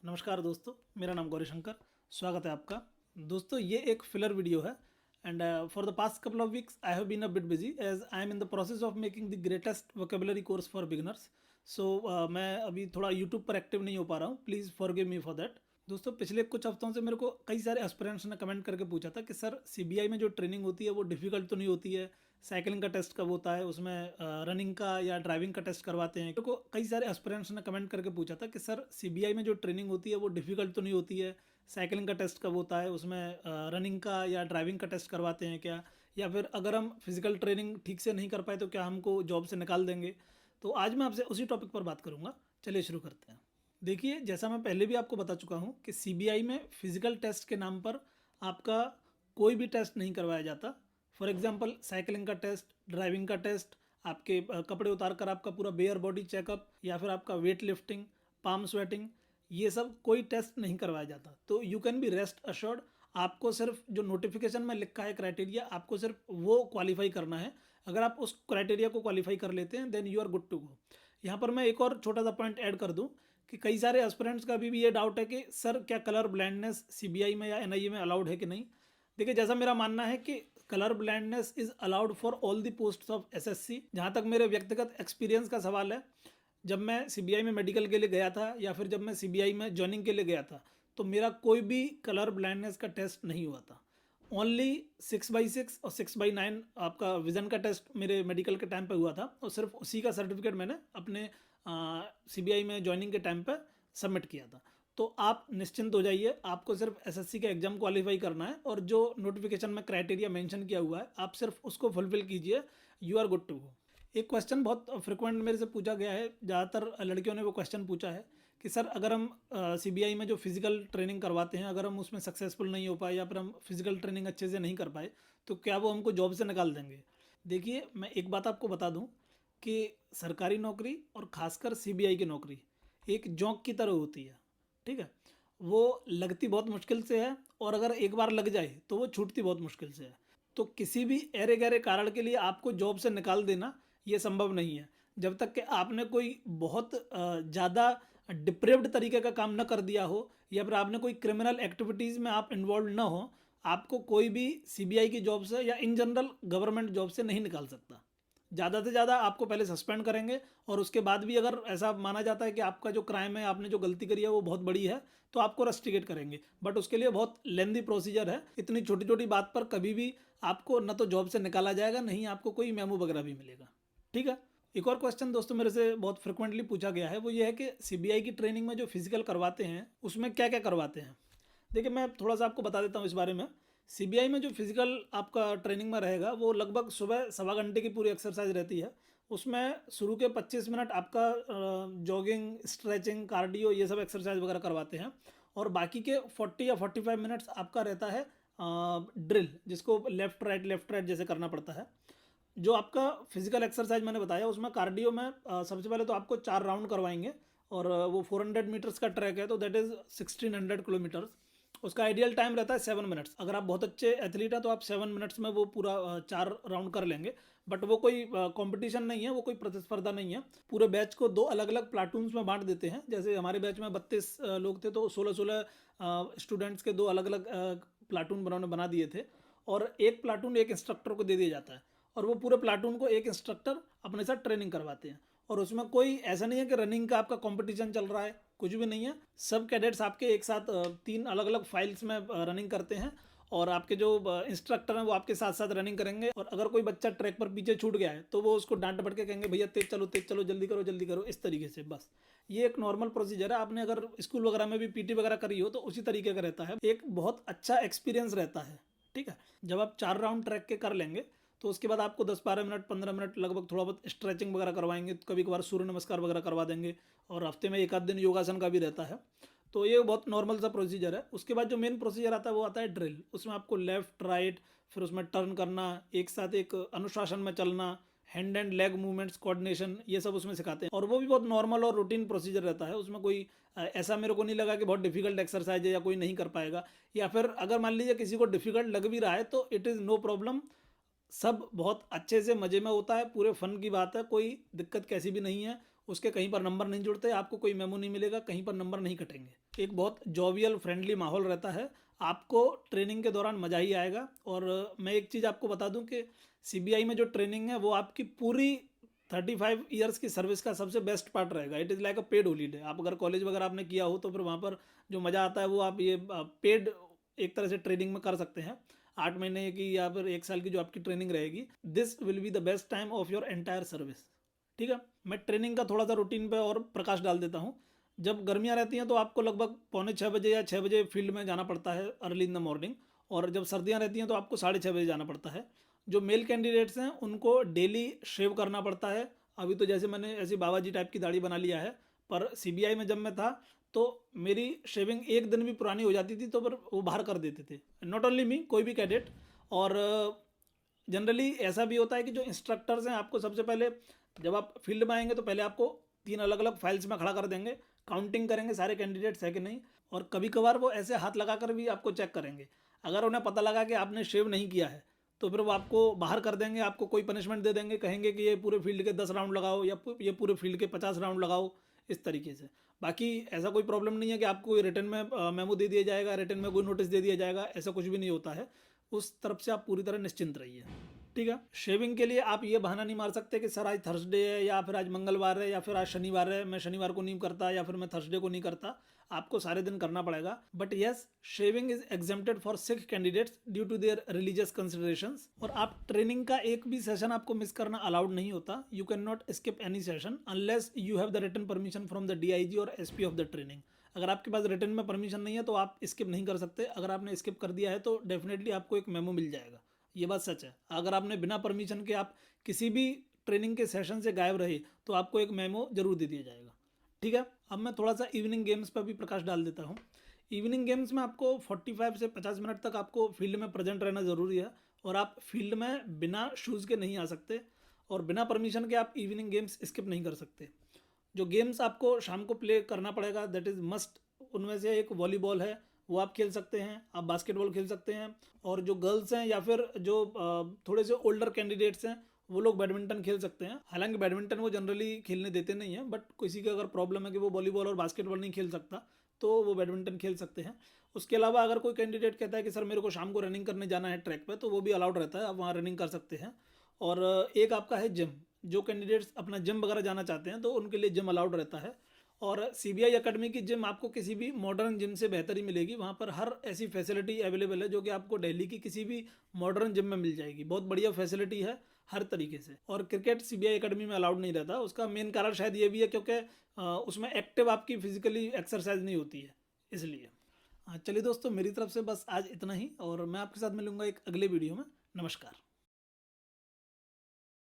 नमस्कार दोस्तों, मेरा नाम गौरी शंकर। स्वागत है आपका। दोस्तों, ये एक फिलर वीडियो है and for the past couple of weeks I have been a bit busy as I am in the process of making the greatest vocabulary course for beginners. So मैं अभी थोड़ा यूट्यूब पर active नहीं हो पा रहा हूँ। Please forgive me for that. दोस्तों, पिछले कुछ हफ्तों से मेरे को कई सारे एस्पिरेंट्स ने कमेंट करके पूछा था कि सर सीबीआई में जो ट्रेनिंग होती है वो डिफ़िकल्ट तो नहीं होती है। साइकिलिंग का टेस्ट कब होता है, उसमें रनिंग का या ड्राइविंग का टेस्ट करवाते हैं। मेरे को कई सारे एस्पिरेंट्स ने कमेंट करके पूछा था कि सर सीबीआई में जो ट्रेनिंग होती है वो डिफ़िकल्ट तो नहीं होती है। साइकिलिंग का टेस्ट कब होता है, उसमें रनिंग का या ड्राइविंग का टेस्ट करवाते हैं क्या, या फिर अगर हम फिजिकल ट्रेनिंग ठीक से नहीं कर पाए तो क्या हमको जॉब से निकाल देंगे। तो आज मैं आपसे उसी टॉपिक पर बात करूँगा। चलिए शुरू करते हैं। देखिए, जैसा मैं पहले भी आपको बता चुका हूँ कि सीबीआई में फिजिकल टेस्ट के नाम पर आपका कोई भी टेस्ट नहीं करवाया जाता। फॉर एग्जांपल, साइकिलिंग का टेस्ट, ड्राइविंग का टेस्ट, आपके कपड़े उतार कर आपका पूरा बेयर बॉडी चेकअप, या फिर आपका वेट लिफ्टिंग, पाम स्वेटिंग, ये सब कोई टेस्ट नहीं करवाया जाता। तो you can be rest assured, आपको सिर्फ जो नोटिफिकेशन में लिखा है क्राइटेरिया, आपको सिर्फ वो क्वालिफाई करना है। अगर आप उस क्राइटेरिया को क्वालिफाई कर लेते हैं then you are good to go. यहाँ पर मैं एक और छोटा सा पॉइंट ऐड कर दूँ कि कई सारे एस्पिरेंट्स का अभी भी ये डाउट है कि सर क्या कलर ब्लाइंडनेस सीबीआई में या एनआईए में अलाउड है कि नहीं। देखिए, जैसा मेरा मानना है कि colour blindness is allowed for all the post of SSC. जहाँ तक मेरे व्यक्तिगत एक्सपीरियंस का सवाल है, जब मैं सीबीआई में मेडिकल के लिए गया था या फिर जब मैं सीबीआई में ज्वाइनिंग के लिए गया था, तो मेरा कोई भी कलर ब्लाइंडनेस का टेस्ट नहीं हुआ था। ओनली 6/6 और 6/9 आपका विज़न का टेस्ट मेरे मेडिकल के टाइम पे हुआ था, और सिर्फ उसी का सर्टिफिकेट मैंने अपने सीबीआई में ज्वाइनिंग के टाइम पे सबमिट किया था। तो आप निश्चिंत हो जाइए, आपको सिर्फ एसएससी का एग्ज़ाम क्वालिफाई करना है और जो नोटिफिकेशन में क्राइटेरिया मेंशन किया हुआ है आप सिर्फ उसको फुलफिल कीजिए, you are good to go. एक क्वेश्चन बहुत फ्रिक्वेंट मेरे से पूछा गया है, ज़्यादातर लड़कियों ने वो क्वेश्चन पूछा है कि सर अगर हम सीबीआई में जो फिज़िकल ट्रेनिंग करवाते हैं, अगर हम उसमें सक्सेसफुल नहीं हो पाए या फिर हम फिज़िकल ट्रेनिंग अच्छे से नहीं कर पाए तो क्या वो हमको जॉब से निकाल देंगे। देखिए, मैं एक बात आपको बता दूं कि सरकारी नौकरी और ख़ासकर सीबीआई की नौकरी एक जौंक की तरह होती है। ठीक है, वो लगती बहुत मुश्किल से है, और अगर एक बार लग जाए तो वो छूटती बहुत मुश्किल से है। तो किसी भी ऐरे गहरे कारण के लिए आपको जॉब से निकाल देना ये संभव नहीं है, जब तक कि आपने कोई बहुत ज़्यादा डिप्रेव्ड तरीके का काम न कर दिया हो, या फिर आपने कोई क्रिमिनल एक्टिविटीज़ में आप इन्वॉल्व ना हो। आपको कोई भी सीबीआई की जॉब से या इन जनरल गवर्नमेंट जॉब से नहीं निकाल सकता। ज़्यादा से ज़्यादा आपको पहले सस्पेंड करेंगे, और उसके बाद भी अगर ऐसा माना जाता है कि आपका जो क्राइम है, आपने जो गलती करी है वो बहुत बड़ी है, तो आपको रस्टिकेट करेंगे। बट उसके लिए बहुत लेंदी प्रोसीजर है। इतनी छोटी छोटी बात पर कभी भी आपको न तो जॉब से निकाला जाएगा, नहीं आपको कोई मेमो वगैरह भी मिलेगा। ठीक है। एक और क्वेश्चन दोस्तों मेरे से बहुत फ्रिक्वेंटली पूछा गया है, वो ये है कि सीबीआई की ट्रेनिंग में जो फिजिकल करवाते हैं उसमें क्या क्या करवाते हैं। देखिए, मैं थोड़ा सा आपको बता देता हूँ इस बारे में। सीबीआई में जो फिजिकल आपका ट्रेनिंग में रहेगा वो लगभग सुबह 1.25 घंटे की पूरी एक्सरसाइज रहती है। उसमें शुरू के 25 मिनट आपका जॉगिंग, स्ट्रेचिंग, कार्डियो, ये सब एक्सरसाइज वगैरह करवाते हैं, और बाकी के 40 या 45 मिनट्स आपका रहता है ड्रिल, जिसको लेफ्ट राइट जैसे करना पड़ता है। जो आपका फिजिकल एक्सरसाइज मैंने बताया उसमें कार्डियो में सबसे पहले तो आपको 4 राउंड करवाएंगे, और वो 400 मीटर्स का ट्रैक है, तो दैट इज़ 1600 किलोमीटर्स। उसका आइडियल टाइम रहता है 7 मिनट्स। अगर आप बहुत अच्छे एथलीट हैं तो आप 7 मिनट्स में वो पूरा 4 राउंड कर लेंगे। बट वो कोई कंपटीशन नहीं है, वो कोई प्रतिस्पर्धा नहीं है। पूरे बैच को 2 अलग अलग प्लाटून्स में बांट देते हैं। जैसे हमारे बैच में 32 लोग थे, तो 16-16 स्टूडेंट्स के 2 अलग अलग प्लाटून बना दिए थे, और एक प्लाटून एक इंस्ट्रक्टर को दे दिया जाता है, और वो पूरे प्लाटून को एक इंस्ट्रक्टर अपने साथ ट्रेनिंग करवाते हैं। और उसमें कोई ऐसा नहीं है कि रनिंग का आपका कंपटीशन चल रहा है, कुछ भी नहीं है। सब कैडेट्स आपके एक साथ 3 अलग अलग फाइल्स में रनिंग करते हैं, और आपके जो इंस्ट्रक्टर हैं वो आपके साथ साथ रनिंग करेंगे। और अगर कोई बच्चा ट्रैक पर पीछे छूट गया है तो वो उसको डांट पड़ के कहेंगे भैया तेज चलो जल्दी करो, इस तरीके से। बस ये एक नॉर्मल प्रोसीजर है। आपने अगर स्कूल वगैरह में भी पीटी वगैरह करी हो तो उसी तरीके का रहता है। एक बहुत अच्छा एक्सपीरियंस रहता है। ठीक है, जब आप 4 राउंड ट्रैक के कर लेंगे तो उसके बाद आपको 10-12 मिनट 15 मिनट लगभग थोड़ा बहुत स्ट्रेचिंग वगैरह करवाएंगे, कभी कभार सूर्य नमस्कार वगैरह करवा देंगे, और हफ्ते में एक आध दिन योगासन का भी रहता है। तो ये बहुत नॉर्मल सा प्रोसीजर है। उसके बाद जो मेन प्रोसीजर आता है वो आता है ड्रिल। उसमें आपको लेफ्ट राइट, फिर उसमें टर्न करना, एक साथ एक अनुशासन में चलना, hand and leg movements, coordination, ये सब उसमें सिखाते हैं, और वो भी बहुत नॉर्मल और रूटीन प्रोसीजर रहता है। उसमें कोई ऐसा मेरे को नहीं लगा कि बहुत डिफिकल्ट एक्सरसाइज है या कोई नहीं कर पाएगा, या फिर अगर मान लीजिए किसी को डिफिकल्ट लग भी रहा है तो इट इज़ नो प्रॉब्लम। सब बहुत अच्छे से मज़े में होता है, पूरे फन की बात है, कोई दिक्कत कैसी भी नहीं है। उसके कहीं पर नंबर नहीं जुड़ते, आपको कोई मेमो नहीं मिलेगा, कहीं पर नंबर नहीं कटेंगे। एक बहुत जॉवियल फ्रेंडली माहौल रहता है, आपको ट्रेनिंग के दौरान मज़ा ही आएगा। और मैं एक चीज़ आपको बता दूं कि सीबीआई में जो ट्रेनिंग है वो आपकी पूरी 35 ईयर्स की सर्विस का सबसे बेस्ट पार्ट रहेगा। It is like a paid holiday. आप अगर कॉलेज वगैरह आपने किया हो तो फिर वहाँ पर जो मज़ा आता है वो आप ये पेड एक तरह से ट्रेनिंग में कर सकते हैं। 8 महीने की या फिर 1 साल की जो आपकी ट्रेनिंग रहेगी, this will be the best time of your entire service. ठीक है, मैं ट्रेनिंग का थोड़ा सा रूटीन पे और प्रकाश डाल देता हूँ। जब गर्मियाँ रहती हैं तो आपको लगभग 5:45 या 6 बजे फील्ड में जाना पड़ता है, अर्ली इन द मॉर्निंग। और जब सर्दियाँ रहती हैं तो आपको 6:30 बजे जाना पड़ता है। जो मेल कैंडिडेट्स हैं उनको डेली शेव करना पड़ता है। अभी तो जैसे मैंने ऐसी बाबा जी टाइप की दाढ़ी बना लिया है, पर सीबीआई में जब मैं था तो मेरी शेविंग एक दिन भी पुरानी हो जाती थी तो फिर वो बाहर कर देते थे, नॉट ओनली मी, कोई भी कैडेट। और जनरली ऐसा भी होता है कि जो इंस्ट्रक्टर्स हैं आपको सबसे पहले जब आप फील्ड में आएंगे तो पहले आपको 3 अलग अलग फाइल्स में खड़ा कर देंगे, काउंटिंग करेंगे सारे कैंडिडेट्स है कि नहीं। और कभी कभार वो ऐसे हाथ लगा कर भी आपको चेक करेंगे। अगर उन्हें पता लगा कि आपने शेव नहीं किया है तो फिर वो आपको बाहर कर देंगे, आपको कोई पनिशमेंट दे देंगे, कहेंगे कि ये पूरे फील्ड के 10 राउंड लगाओ या ये पूरे फील्ड के 50 राउंड लगाओ, इस तरीके से। बाकी ऐसा कोई प्रॉब्लम नहीं है कि आपको कोई रिटर्न में मेमो दे दिया जाएगा, रिटर्न में कोई नोटिस दे दिया जाएगा, ऐसा कुछ भी नहीं होता है। उस तरफ से आप पूरी तरह निश्चिंत रहिए। ठीक है, शेविंग के लिए आप ये बहाना नहीं मार सकते कि सर आज थर्सडे है या फिर आज मंगलवार है या फिर आज शनिवार है, मैं शनिवार को नहीं करता या फिर मैं थर्सडे को नहीं करता। आपको सारे दिन करना पड़ेगा। But yes, shaving is exempted for Sikh candidates due to their religious considerations. और आप ट्रेनिंग का एक भी सेशन आपको मिस करना अलाउड नहीं होता। You can not skip any session unless you have the written permission from the DIG और एसपी ऑफ द ट्रेनिंग। अगर आपके पास रिटन में परमिशन नहीं है तो आप स्किप नहीं कर सकते। अगर आपने स्किप कर दिया है तो डेफिनेटली आपको एक मेमो मिल जाएगा, ये बात सच है। अगर आपने बिना परमिशन के आप किसी भी ट्रेनिंग के सेशन से गायब रहे तो आपको एक मेमो जरूर दे दिया जाएगा। ठीक है, अब मैं थोड़ा सा इवनिंग गेम्स पर भी प्रकाश डाल देता हूँ। इवनिंग गेम्स में आपको 45 से 50 मिनट तक आपको फील्ड में प्रेजेंट रहना ज़रूरी है। और आप फील्ड में बिना शूज़ के नहीं आ सकते और बिना परमिशन के आप इवनिंग गेम्स स्किप नहीं कर सकते। जो गेम्स आपको शाम को प्ले करना पड़ेगा दैट इज़ मस्ट, उनमें से एक वॉलीबॉल है, वो आप खेल सकते हैं, आप बास्केटबॉल खेल सकते हैं। और जो गर्ल्स हैं या फिर जो थोड़े से ओल्डर कैंडिडेट्स हैं वो लोग बैडमिंटन खेल सकते हैं। हालांकि बैडमिंटन वो जनरली खेलने देते नहीं हैं, बट किसी का अगर प्रॉब्लम है कि वो वॉलीबॉल और बास्केटबॉल नहीं खेल सकता तो वो बैडमिंटन खेल सकते हैं। उसके अलावा अगर कोई कैंडिडेट कहता है कि सर मेरे को शाम को रनिंग करने जाना है ट्रैक पे, तो वो भी अलाउड रहता है, आप वहाँ रनिंग कर सकते हैं। और एक आपका है जिम, जो कैंडिडेट्स अपना जिम वगैरह जाना चाहते हैं तो उनके लिए जिम अलाउड रहता है। और सीबीआई एकेडमी की जिम आपको किसी भी मॉडर्न जिम से बेहतर ही मिलेगी। वहाँ पर हर ऐसी फैसिलिटी अवेलेबल है जो कि आपको दिल्ली की किसी भी मॉडर्न जिम में मिल जाएगी। बहुत बढ़िया फैसिलिटी है हर तरीके से। और क्रिकेट सीबीआई एकेडमी में अलाउड नहीं रहता, उसका मेन कारण शायद ये भी है क्योंकि उसमें एक्टिव आपकी फिजिकली एक्सरसाइज नहीं होती है, इसलिए। चलिए दोस्तों, मेरी तरफ से बस आज इतना ही और मैं आपके साथ मिलूंगा एक अगले वीडियो में। नमस्कार।